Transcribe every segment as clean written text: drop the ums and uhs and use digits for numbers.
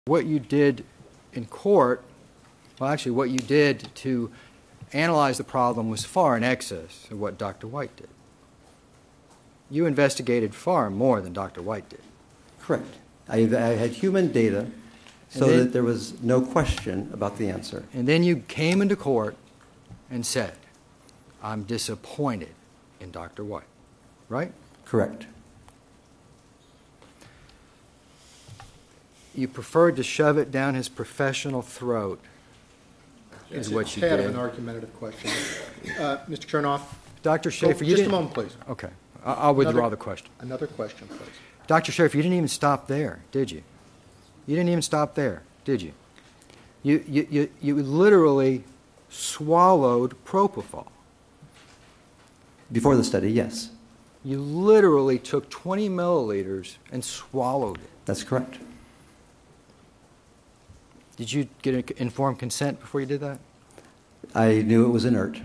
What you did in court, well, actually, what you did to analyze the problem was far in excess of what Dr. White did. You investigated far more than Dr. White did. Correct. I had human data so that there was no question about the answer. And then you came into court and said, I'm disappointed in Dr. White, right? Correct. You preferred to shove it down his professional throat, is what you did. It's a tad of an argumentative question. Mr. Chernoff. Dr. Schaefer, you just didn't... a moment, please. Okay. I'll withdraw the question. Another question, please. Dr. Schaefer, you didn't even stop there, did you? You didn't even stop there, did you? You literally swallowed propofol. Before the study, yes. You literally took 20 milliliters and swallowed it. That's correct. Did you get informed consent before you did that? I knew it was inert.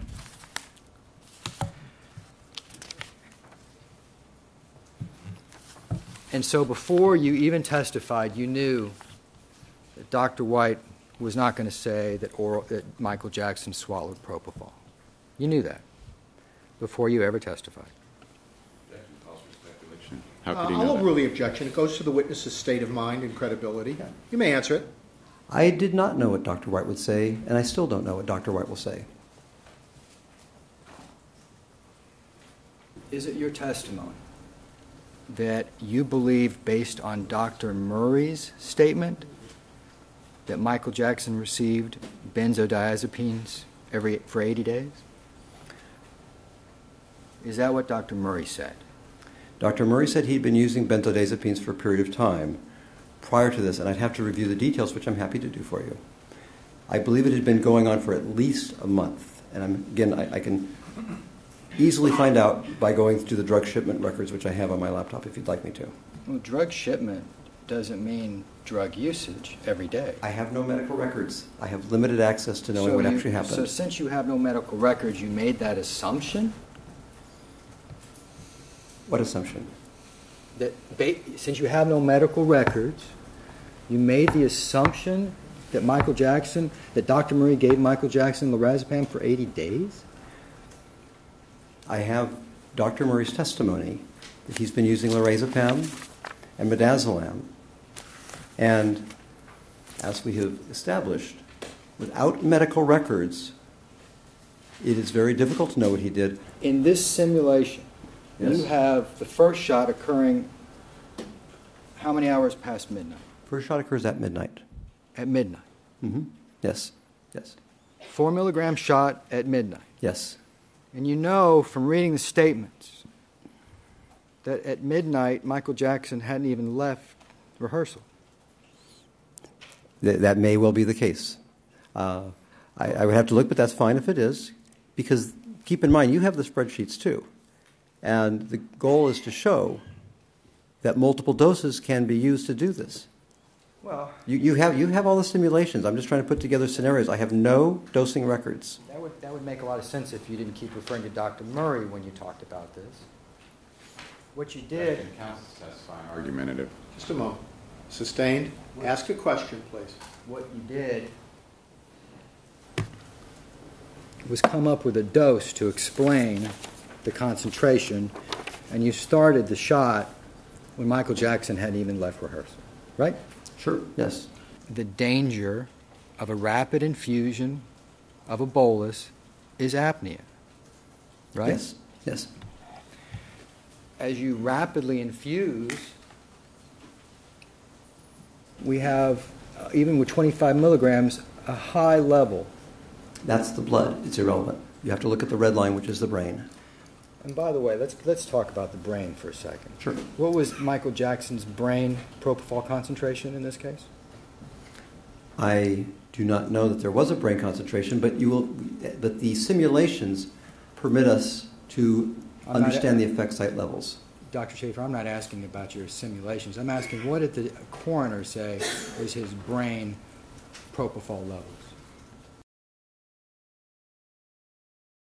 And so before you even testified, you knew that Dr. White was not going to say that Michael Jackson swallowed propofol. You knew that before you ever testified. I'll overrule the objection. It goes to the witness's state of mind and credibility. Yeah. You may answer it. I did not know what Dr. White would say, and I still don't know what Dr. White will say. Is it your testimony that you believe, based on Dr. Murray's statement, that Michael Jackson received benzodiazepines for 80 days? Is that what Dr. Murray said? Dr. Murray said he'd been using benzodiazepines for a period of time prior to this, and I'd have to review the details, which I'm happy to do for you. I believe it had been going on for at least a month, and I can easily find out by going through the drug shipment records, which I have on my laptop, if you'd like me to. Well, drug shipment doesn't mean drug usage every day. I have no medical records. I have limited access to knowing what actually happened. So since you have no medical records, you made that assumption? What assumption? That since you have no medical records, you made the assumption that that Dr. Murray gave Michael Jackson lorazepam for 80 days? I have Dr. Murray's testimony that he's been using lorazepam and midazolam. And as we have established, without medical records, it is very difficult to know what he did. In this simulation, yes, you have the first shot occurring how many hours past midnight? First shot occurs at midnight. At midnight? Mm-hmm. Yes. Yes. 4 milligram shot at midnight. Yes. And you know from reading the statements that at midnight Michael Jackson hadn't even left rehearsal. That may well be the case. I would have to look, but that's fine if it is, because keep in mind, you have the spreadsheets too. And the goal is to show that multiple doses can be used to do this. Well, you have all the simulations. I'm just trying to put together scenarios. I have no dosing records. that would make a lot of sense if you didn't keep referring to Dr. Murray when you talked about this. What you did... That can count as testifying argumentative. Just a moment. Sustained. Ask a question, please. What you did was come up with a dose to explain the concentration, and you started the shot when Michael Jackson hadn't even left rehearsal, right? Sure, yes. The danger of a rapid infusion of a bolus is apnea, right? Yes, yes. As you rapidly infuse, we have, even with 25 milligrams, a high level. That's the blood. It's irrelevant. You have to look at the red line, which is the brain. And by the way, let's talk about the brain for a second. Sure. What was Michael Jackson's brain propofol concentration in this case? I do not know that there was a brain concentration, but the simulations permit us to understand the effect site levels. Dr. Schaefer, I'm not asking about your simulations. I'm asking, what did the coroner say was his brain propofol levels?